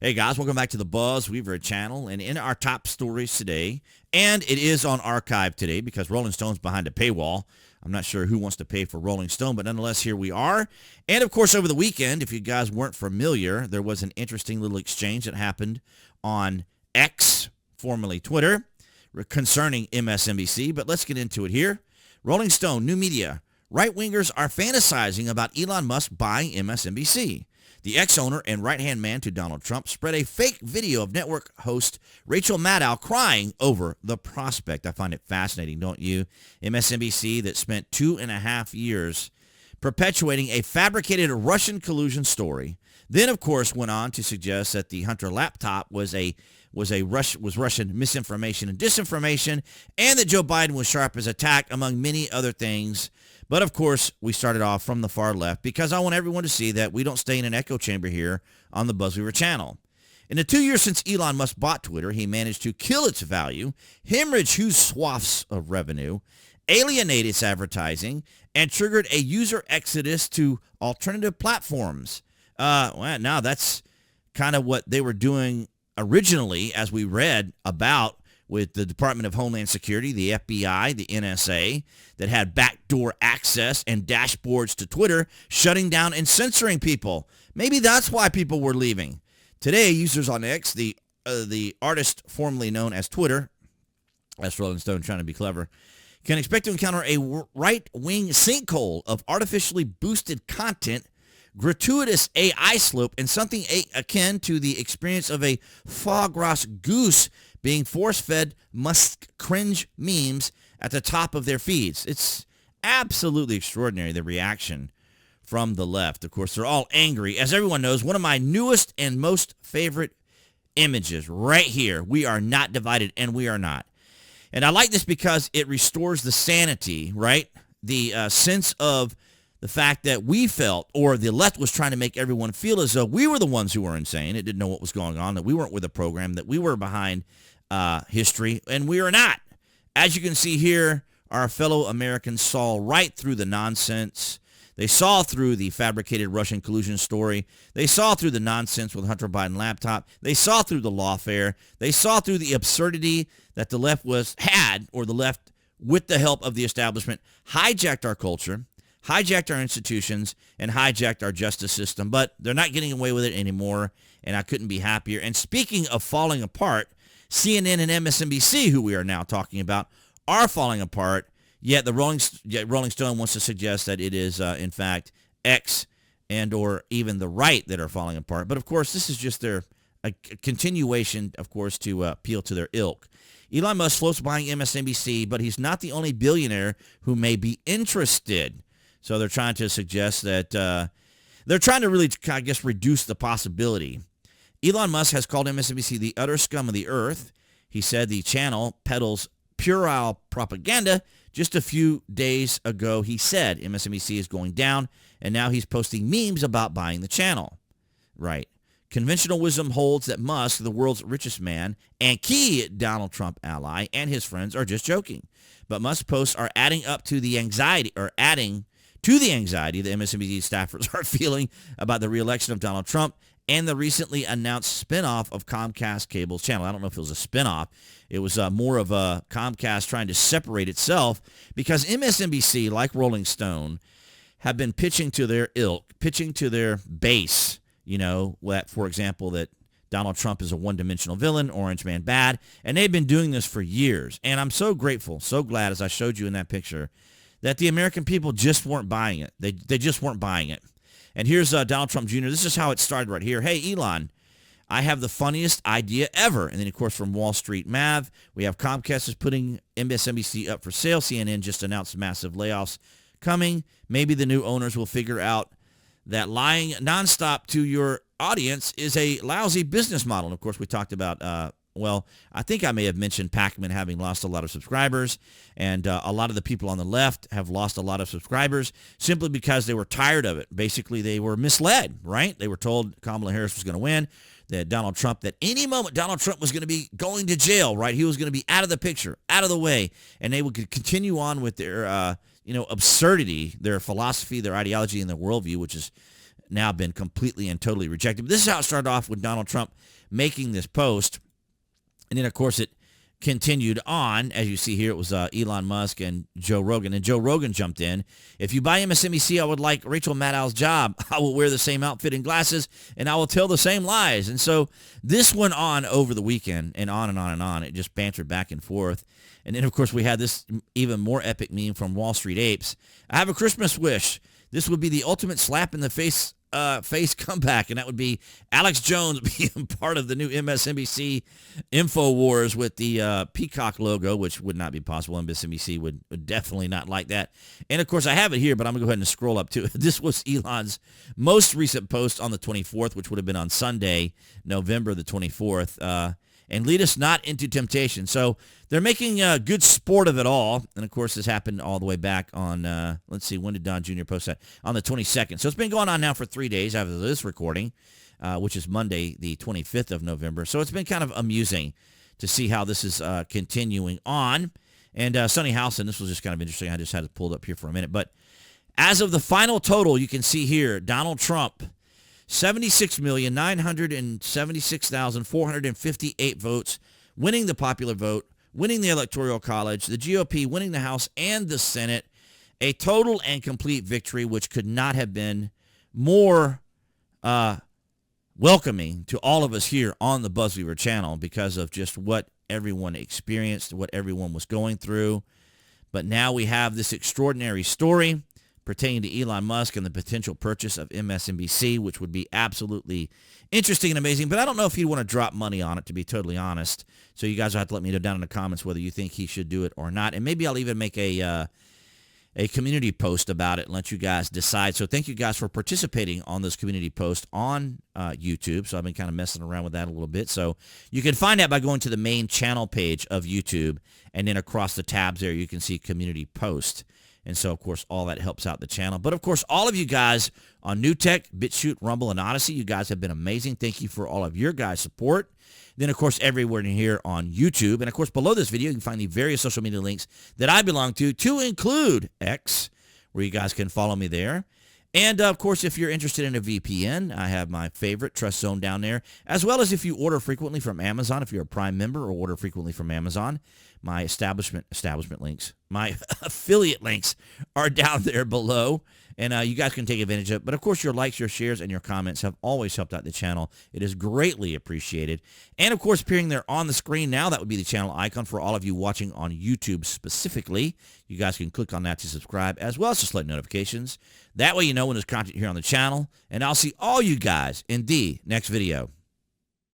Hey guys, welcome back to the BuzWeaver channel. And in our top stories today, and it is on archive today because Rolling Stone's behind a paywall. I'm not sure who wants to pay for Rolling Stone, but nonetheless, here we are. And of course, over the weekend, if you guys weren't familiar, there was an interesting little exchange that happened on X, formerly Twitter, concerning MSNBC. But let's get into it here. Rolling Stone, new media. Right-wingers are fantasizing about Elon Musk buying MSNBC. The ex-owner and right-hand man to Donald Trump spread a fake video of network host Rachel Maddow crying over the prospect. I find it fascinating, don't you? MSNBC that spent 2.5 years perpetuating a fabricated Russian collusion story, then, of course, went on to suggest that the Hunter laptop was Russian misinformation and disinformation, and that Joe Biden was sharp as a tack, among many other things. But, of course, we started off from the far left because I want everyone to see that we don't stay in an echo chamber here on the BuzWeaver channel. In the 2 years since Elon Musk bought Twitter, he managed to kill its value, hemorrhage huge swaths of revenue, alienate its advertising, and triggered a user exodus to alternative platforms. Well, now that's kind of what they were doing originally, as we read about with the Department of Homeland Security, the FBI, the NSA, that had backdoor access and dashboards to Twitter, shutting down and censoring people. Maybe that's why people were leaving. Today, users on X, the artist formerly known as Twitter, that's Rolling Stone trying to be clever, can expect to encounter a right-wing sinkhole of artificially boosted content, gratuitous AI slope, and something akin to the experience of a foie gras goose being force-fed Musk cringe memes at the top of their feeds. It's absolutely extraordinary, the reaction from the left. Of course, they're all angry. As everyone knows, one of my newest and most favorite images right here. We are not divided, and we are not. And I like this because it restores the sanity, right? The sense of the fact that we felt, or the left was trying to make everyone feel as though we were the ones who were insane. It didn't know what was going on, that we weren't with the program, that we were behind history, and we are not. As you can see here, our fellow Americans saw right through the nonsense. They saw through the fabricated Russian collusion story. They saw through the nonsense with Hunter Biden laptop. They saw through the lawfare. They saw through the absurdity that the left the left, with the help of the establishment, hijacked our culture, hijacked our institutions, and hijacked our justice system. But they're not getting away with it anymore, and I couldn't be happier. And speaking of falling apart, CNN and MSNBC, who we are now talking about, are falling apart, yet the Rolling Stone wants to suggest that it is, in fact, X and or even the right that are falling apart. But, of course, this is just a continuation, of course, to appeal to their ilk. Elon Musk floats buying MSNBC, but he's not the only billionaire who may be interested. So they're trying to suggest that they're trying to really, I guess, reduce the possibility. Elon Musk has called MSNBC the utter scum of the earth. He said the channel peddles puerile propaganda. Just a few days ago, he said MSNBC is going down, and now he's posting memes about buying the channel. Right. Conventional wisdom holds that Musk, the world's richest man and key Donald Trump ally, and his friends are just joking. But Musk's posts are adding to the anxiety that MSNBC staffers are feeling about the re-election of Donald Trump and the recently announced spinoff of Comcast Cable's channel. I don't know if it was a spinoff. It was more of a Comcast trying to separate itself, because MSNBC, like Rolling Stone, have been pitching to their ilk, pitching to their base, for example, that Donald Trump is a one-dimensional villain, Orange Man bad, and they've been doing this for years. And I'm so grateful, so glad, as I showed you in that picture, that the American people just weren't buying it. They just weren't buying it. And here's Donald Trump Jr. This is how it started right here. Hey, Elon, I have the funniest idea ever. And then, of course, from Wall Street Mav, we have Comcast is putting MSNBC up for sale. CNN just announced massive layoffs coming. Maybe the new owners will figure out that lying nonstop to your audience is a lousy business model. And, of course, we talked about I think I may have mentioned Pac-Man having lost a lot of subscribers, and a lot of the people on the left have lost a lot of subscribers simply because they were tired of it. Basically, they were misled, right? They were told Kamala Harris was going to win, that Donald Trump, that any moment Donald Trump was going to be going to jail, right? He was going to be out of the picture, out of the way, and they would continue on with their, absurdity, their philosophy, their ideology, and their worldview, which is now been completely and totally rejected. But this is how it started off with Donald Trump making this post. And then, of course, it continued on. As you see here, it was Elon Musk and Joe Rogan. And Joe Rogan jumped in. If you buy MSNBC, I would like Rachel Maddow's job. I will wear the same outfit and glasses, and I will tell the same lies. And so this went on over the weekend, and on and on and on. It just bantered back and forth. And then, of course, we had this even more epic meme from Wall Street Apes. I have a Christmas wish. This would be the ultimate slap in the face comeback, and that would be Alex Jones being part of the new MSNBC InfoWars with the peacock logo, which would not be possible. MSNBC would definitely not like that. And, of course, I have it here, but I'm going to go ahead and scroll up to it. This was Elon's most recent post on the 24th, which would have been on Sunday, November the 24th. And lead us not into temptation. So they're making a good sport of it all. And, of course, this happened all the way back on, let's see, when did Don Jr. post that? On the 22nd. So it's been going on now for 3 days after this recording, which is Monday, the 25th of November. So it's been kind of amusing to see how this is continuing on. And Sonny Howson, this was just kind of interesting. I just had it pulled up here for a minute. But as of the final total, you can see here, Donald Trump, 76,976,458 votes, winning the popular vote, winning the Electoral College, the GOP winning the House and the Senate, a total and complete victory, which could not have been more welcoming to all of us here on the BuzWeaver channel because of just what everyone experienced, what everyone was going through. But now we have this extraordinary story pertaining to Elon Musk and the potential purchase of MSNBC, which would be absolutely interesting and amazing. But I don't know if he'd want to drop money on it, to be totally honest. So you guys will have to let me know down in the comments whether you think he should do it or not. And maybe I'll even make a community post about it and let you guys decide. So thank you guys for participating on this community post on YouTube. So I've been kind of messing around with that a little bit. So you can find that by going to the main channel page of YouTube, and then across the tabs there you can see community post. And so, of course, all that helps out the channel. But, of course, all of you guys on New Tech, BitChute, Rumble, and Odyssey, you guys have been amazing. Thank you for all of your guys' support. Then, of course, everywhere in here on YouTube. And, of course, below this video, you can find the various social media links that I belong to include X, where you guys can follow me there. And, of course, if you're interested in a VPN, I have my favorite Trust Zone down there, as well as if you order frequently from Amazon, if you're a Prime member or order frequently from Amazon, my establishment links, my affiliate links are down there below, and you guys can take advantage of it. But, of course, your likes, your shares, and your comments have always helped out the channel. It is greatly appreciated. And, of course, appearing there on the screen now, that would be the channel icon for all of you watching on YouTube specifically. You guys can click on that to subscribe, as well as to select notifications. That way you know when there's content here on the channel. And I'll see all you guys in the next video.